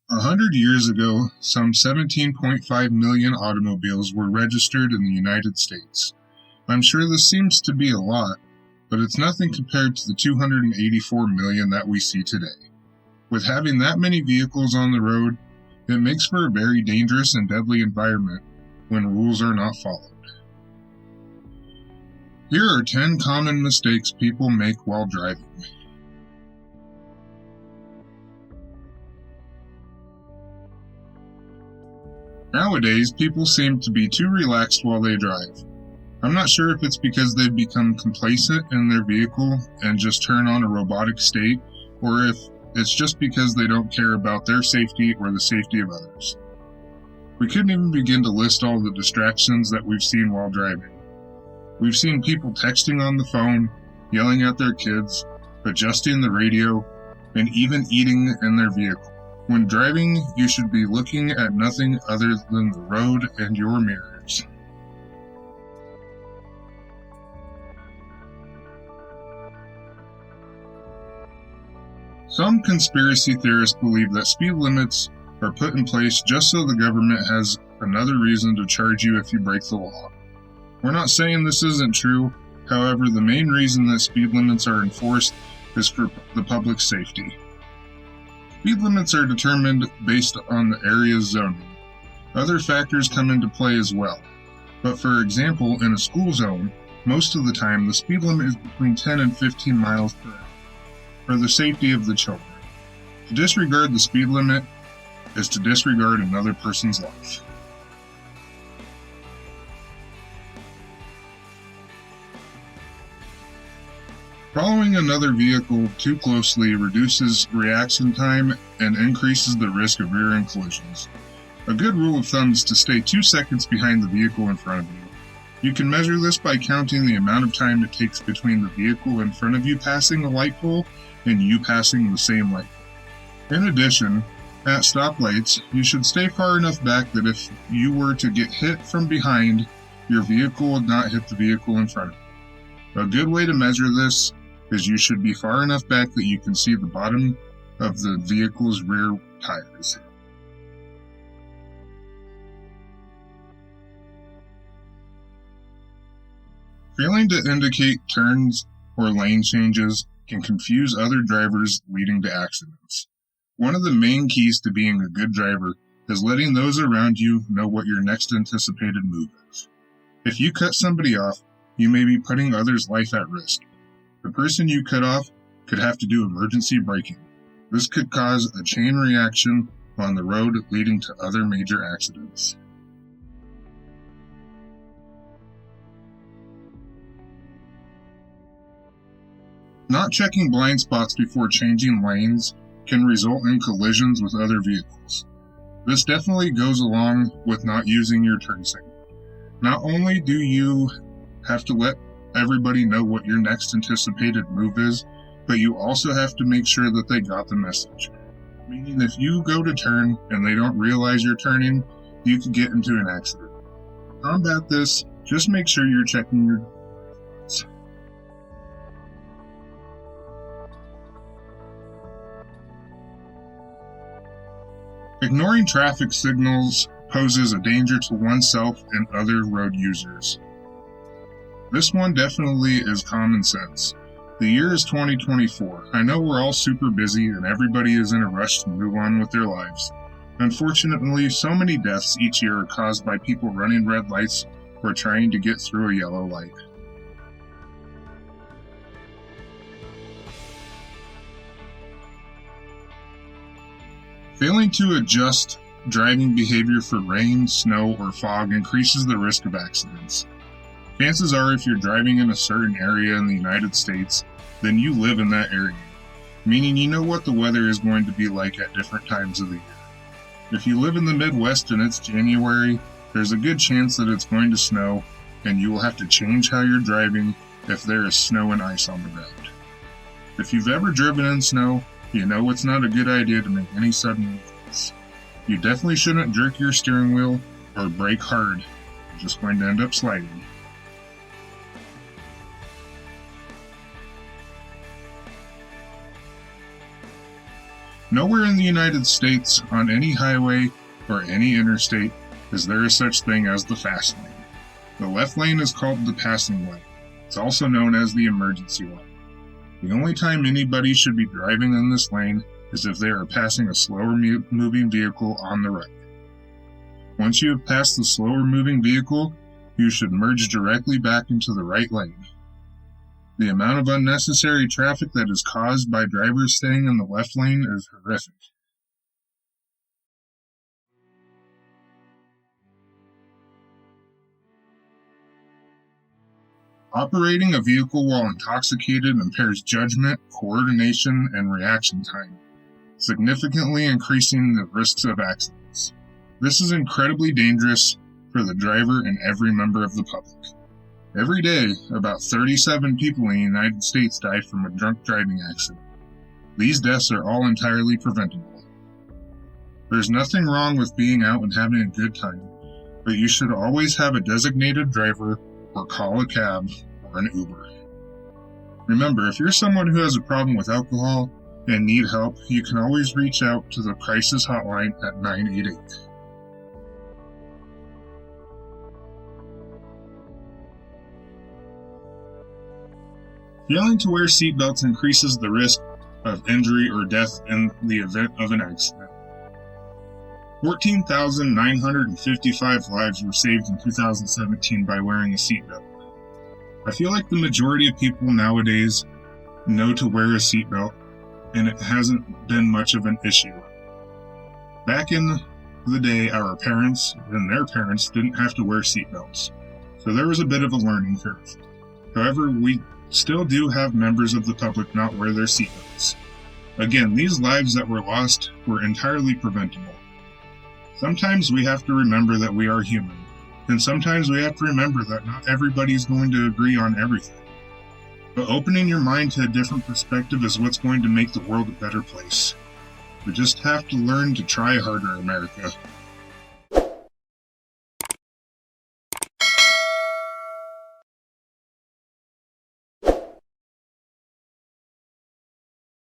100 years ago, some 17.5 million automobiles were registered in the United States. I'm sure this seems to be a lot, but it's nothing compared to the 284 million that we see today. With having that many vehicles on the road, it makes for a very dangerous and deadly environment when rules are not followed. Here are 10 common mistakes people make while driving. Nowadays, people seem to be too relaxed while they drive. I'm not sure if it's because they've become complacent in their vehicle and just turn on a robotic state, or if it's just because they don't care about their safety or the safety of others. We couldn't even begin to list all the distractions that we've seen while driving. We've seen people texting on the phone, yelling at their kids, adjusting the radio, and even eating in their vehicle. When driving, you should be looking at nothing other than the road and your mirrors. Some conspiracy theorists believe that speed limits are put in place just so the government has another reason to charge you if you break the law. We're not saying this isn't true, however, the main reason that speed limits are enforced is for the public's safety. Speed limits are determined based on the area's zoning. Other factors come into play as well. But for example, in a school zone, most of the time the speed limit is between 10 and 15 miles per hour for the safety of the children. To disregard the speed limit is to disregard another person's life. Following another vehicle too closely reduces reaction time and increases the risk of rear-end collisions. A good rule of thumb is to stay 2 seconds behind the vehicle in front of you. You can measure this by counting the amount of time it takes between the vehicle in front of you passing a light pole and you passing the same light pole. In addition, at stoplights, you should stay far enough back that if you were to get hit from behind, your vehicle would not hit the vehicle in front of you. A good way to measure this is you should be far enough back that you can see the bottom of the vehicle's rear tires. Failing to indicate turns or lane changes can confuse other drivers, leading to accidents. One of the main keys to being a good driver is letting those around you know what your next anticipated move is. If you cut somebody off, you may be putting others' life at risk. The person you cut off could have to do emergency braking. This could cause a chain reaction on the road, leading to other major accidents. Not checking blind spots before changing lanes can result in collisions with other vehicles. This definitely goes along with not using your turn signal. Not only do you have to let everybody know what your next anticipated move is, but you also have to make sure that they got the message. Meaning if you go to turn and they don't realize you're turning, you could get into an accident. To combat this, just make sure you're checking your lights. Ignoring traffic signals poses a danger to oneself and other road users. This one definitely is common sense. The year is 2024. I know we're all super busy and everybody is in a rush to move on with their lives. Unfortunately, so many deaths each year are caused by people running red lights or trying to get through a yellow light. Failing to adjust driving behavior for rain, snow, or fog increases the risk of accidents. Chances are if you're driving in a certain area in the United States, then you live in that area, meaning you know what the weather is going to be like at different times of the year. If you live in the Midwest and it's January, there's a good chance that it's going to snow, and you will have to change how you're driving if there is snow and ice on the ground. If you've ever driven in snow, you know it's not a good idea to make any sudden movements. You definitely shouldn't jerk your steering wheel or brake hard. You're just going to end up sliding. Nowhere in the United States, on any highway or any interstate, is there such thing as the fast lane. The left lane is called the passing lane. It's also known as the emergency lane. The only time anybody should be driving in this lane is if they are passing a slower moving vehicle on the right. Once you have passed the slower moving vehicle, you should merge directly back into the right lane. The amount of unnecessary traffic that is caused by drivers staying in the left lane is horrific. Operating a vehicle while intoxicated impairs judgment, coordination, and reaction time, significantly increasing the risks of accidents. This is incredibly dangerous for the driver and every member of the public. Every day, about 37 people in the United States die from a drunk driving accident. These deaths are all entirely preventable. There's nothing wrong with being out and having a good time, but you should always have a designated driver or call a cab or an Uber. Remember, if you're someone who has a problem with alcohol and need help, you can always reach out to the Crisis Hotline at 988. Failing to wear seatbelts increases the risk of injury or death in the event of an accident. 14,955 lives were saved in 2017 by wearing a seatbelt. I feel like the majority of people nowadays know to wear a seatbelt, and it hasn't been much of an issue. Back in the day, our parents and their parents didn't have to wear seatbelts, so there was a bit of a learning curve. However, we still do have members of the public not wear their seatbelts. Again, these lives that were lost were entirely preventable. Sometimes we have to remember that we are human, and sometimes we have to remember that not everybody's going to agree on everything. But opening your mind to a different perspective is what's going to make the world a better place. We just have to learn to try harder, America.